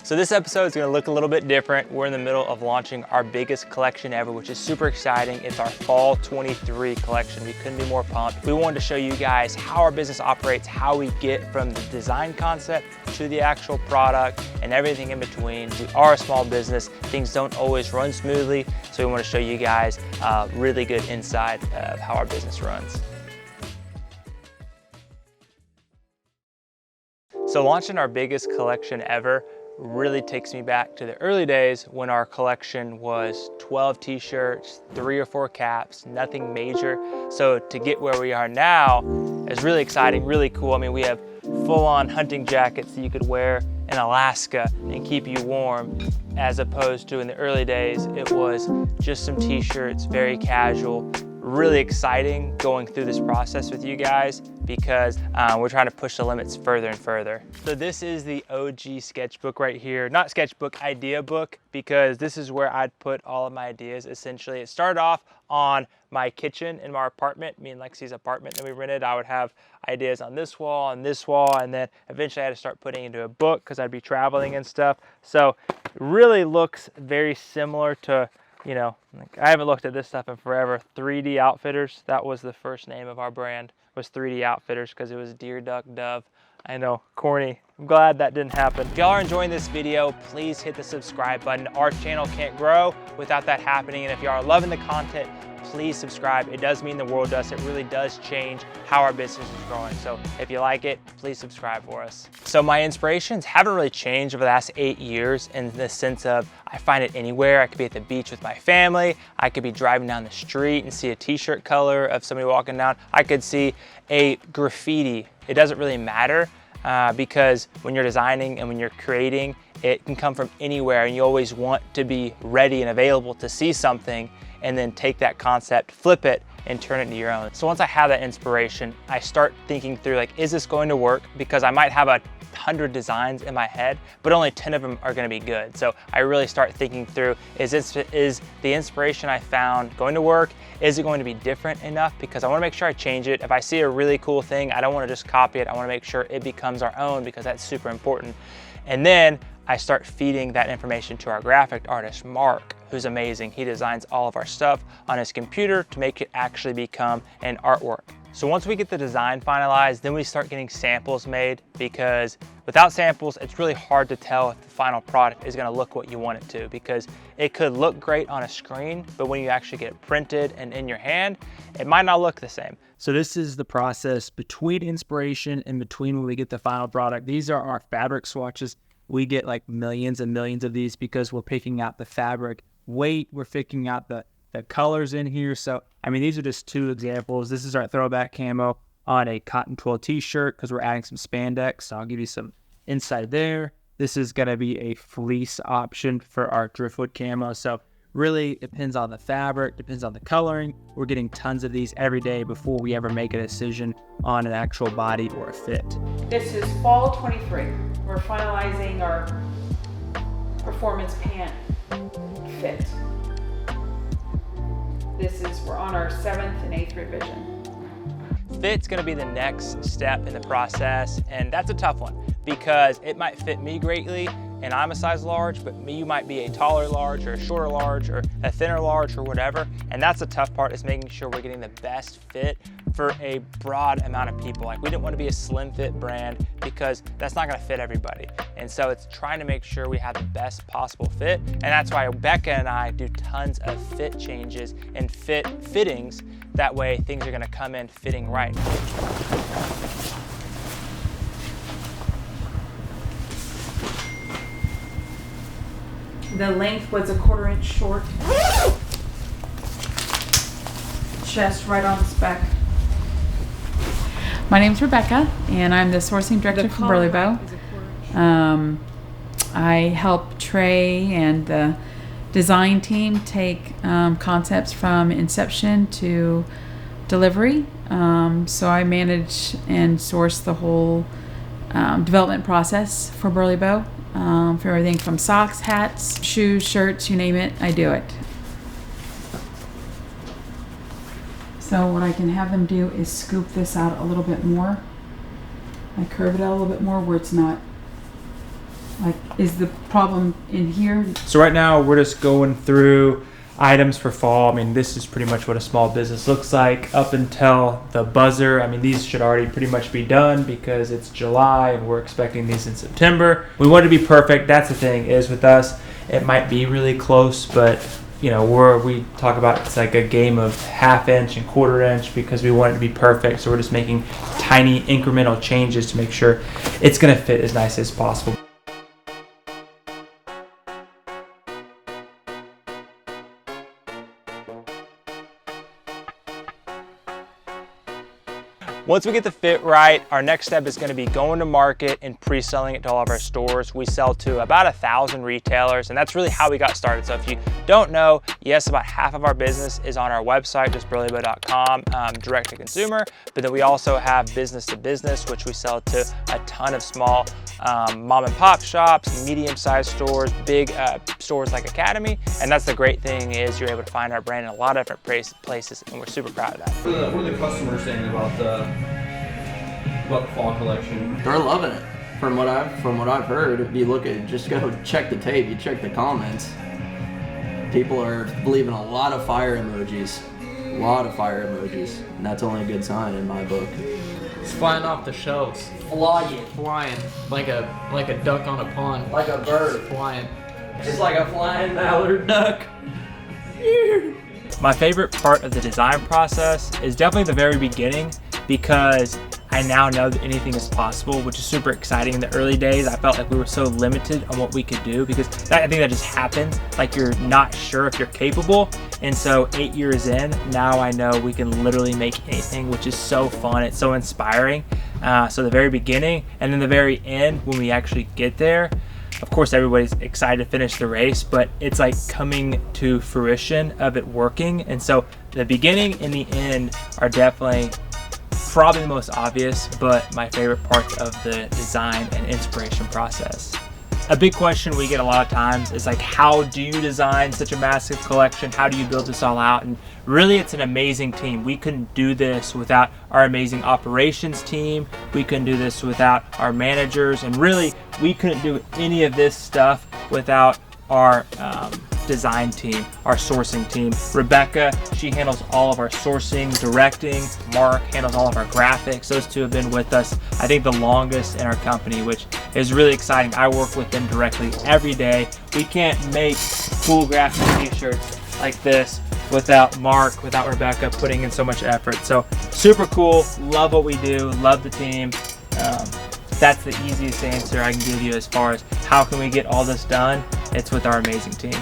So this episode is going to look a little bit different. We're in the middle of launching our biggest collection ever, which is super exciting. It's our Fall 23 collection. We couldn't be more pumped. We wanted to show you guys how our business operates, how we get from the design concept to the actual product and everything in between. We are a small business. Things don't always run smoothly, so we want to show you guys really good insight of how our business runs. So launching our biggest collection ever really takes me back to the early days when our collection was 12 t-shirts, 3 or 4 caps, nothing major. So to get where we are now is really exciting, really cool. I mean, we have full-on hunting jackets that you could wear in Alaska and keep you warm, as opposed to in the early days, it was just some t-shirts, very casual. Really exciting going through this process with you guys because we're trying to push the limits further and further. So this is the OG sketchbook right here. Not sketchbook, idea book, because this is where I'd put all of my ideas essentially. It started off on my kitchen in my apartment, me and Lexi's apartment that we rented. I would have ideas on this wall and this wall, and then eventually I had to start putting into a book because I'd be traveling and stuff. So it really looks very similar to, you know, like I haven't looked at this stuff in forever. 3D Outfitters, that was the first name of our brand, was 3D Outfitters because it was deer, duck, dove. I know, corny. I'm glad that didn't happen. If y'all are enjoying this video, please hit the subscribe button. Our channel can't grow without that happening. And if y'all are loving the content, please subscribe. It does mean the world to us. It really does change how our business is growing. So if you like it, please subscribe for us. So my inspirations haven't really changed over the last 8 years in the sense of I find it anywhere. I could be at the beach with my family. I could be driving down the street and see a t-shirt color of somebody walking down. I could see a graffiti. It doesn't really matter because when you're designing and when you're creating, it can come from anywhere and you always want to be ready and available to see something and then take that concept, flip it, and turn it into your own. So once I have that inspiration, I start thinking through like, is this going to work? Because I might have 100 designs in my head, but only 10 of them are gonna be good. So I really start thinking through, is the inspiration I found going to work? Is it going to be different enough? Because I wanna make sure I change it. If I see a really cool thing, I don't wanna just copy it. I wanna make sure it becomes our own because that's super important. And then I start feeding that information to our graphic artist, Mark, who's amazing. He designs all of our stuff on his computer to make it actually become an artwork. So once we get the design finalized, then we start getting samples made because without samples, it's really hard to tell if the final product is gonna look what you want it to because it could look great on a screen, but when you actually get it printed and in your hand, it might not look the same. So this is the process between inspiration and between when we get the final product. These are our fabric swatches. We get like millions and millions of these because we're picking out the fabric weight, we're picking out the colors in here. So, I mean, these are just 2 examples. This is our throwback camo on a cotton twill t-shirt because we're adding some spandex. So I'll give you some insight there. This is gonna be a fleece option for our driftwood camo. So really depends on the fabric, depends on the coloring. We're getting tons of these every day before we ever make a decision on an actual body or a fit. This is Fall 23. We're finalizing our performance pant fit. We're on our 7th and 8th revision. Fit's gonna be the next step in the process, and that's a tough one because it might fit me greatly and I'm a size large, but you might be a taller large or a shorter large or a thinner large or whatever. And that's the tough part, is making sure we're getting the best fit for a broad amount of people. Like, we didn't want to be a slim fit brand because that's not gonna fit everybody. And so it's trying to make sure we have the best possible fit. And that's why Becca and I do tons of fit changes and fittings. That way things are gonna come in fitting right. The length was 1/4 inch short. Chest right on spec. My name's Rebecca, and I'm the sourcing director for Burlebo. I help Trey and the design team take concepts from inception to delivery. So I manage and source the whole development process for Burlebo. For everything from socks, hats, shoes, shirts, you name it, I do it. So what I can have them do is scoop this out a little bit more. I curve it out a little bit more where it's not Like, is the problem in here? So right now we're just going through items for fall. I mean, this is pretty much what a small business looks like up until the buzzer. I mean, these should already pretty much be done because it's July and we're expecting these in September. We want it to be perfect. That's the thing, is with us, it might be really close, but you know, we talk about it's like a game of ½ inch and quarter inch because we want it to be perfect. So we're just making tiny incremental changes to make sure it's going to fit as nice as possible. Once we get the fit right, our next step is going to be going to market and pre-selling it to all of our stores. We sell to about 1,000 retailers, and that's really how we got started. So if you don't know, yes, about half of our business is on our website, just burlebo.com, direct to consumer. But then we also have business to business, which we sell to a ton of small mom and pop shops, medium-sized stores, big stores like Academy. And that's the great thing, is you're able to find our brand in a lot of different places, and we're super proud of that. What are the customers saying about the fall collection? They're loving it. From what I've heard, if you look at, just go check the tape, you check the comments. People are leaving a lot of fire emojis, and that's only a good sign in my book. It's flying off the shelves. Flying like a duck on a pond. Like a bird. Flying. Just like a flying mallard duck. My favorite part of the design process is definitely the very beginning, because I now know that anything is possible, which is super exciting. In the early days, I felt like we were so limited on what we could do, because I think that just happens. Like, you're not sure if you're capable. And so 8 years in, now I know we can literally make anything, which is so fun. It's so inspiring. So the very beginning, and then the very end, when we actually get there, of course, everybody's excited to finish the race, but it's like coming to fruition of it working. And so the beginning and the end are definitely probably the most obvious, but my favorite parts of the design and inspiration process. A big question we get a lot of times is like, how do you design such a massive collection? How do you build this all out? And really, it's an amazing team. We couldn't do this without our amazing operations team. We couldn't do this without our managers. And really, we couldn't do any of this stuff without our design team, our sourcing team. Rebecca, she handles all of our sourcing, directing. Mark handles all of our graphics. Those two have been with us, I think, the longest in our company, which is really exciting. I work with them directly every day. We can't make cool graphic t-shirts like this without Mark, without Rebecca putting in so much effort. So super cool, love what we do, love the team. That's the easiest answer I can give you as far as how can we get all this done. It's with our amazing team.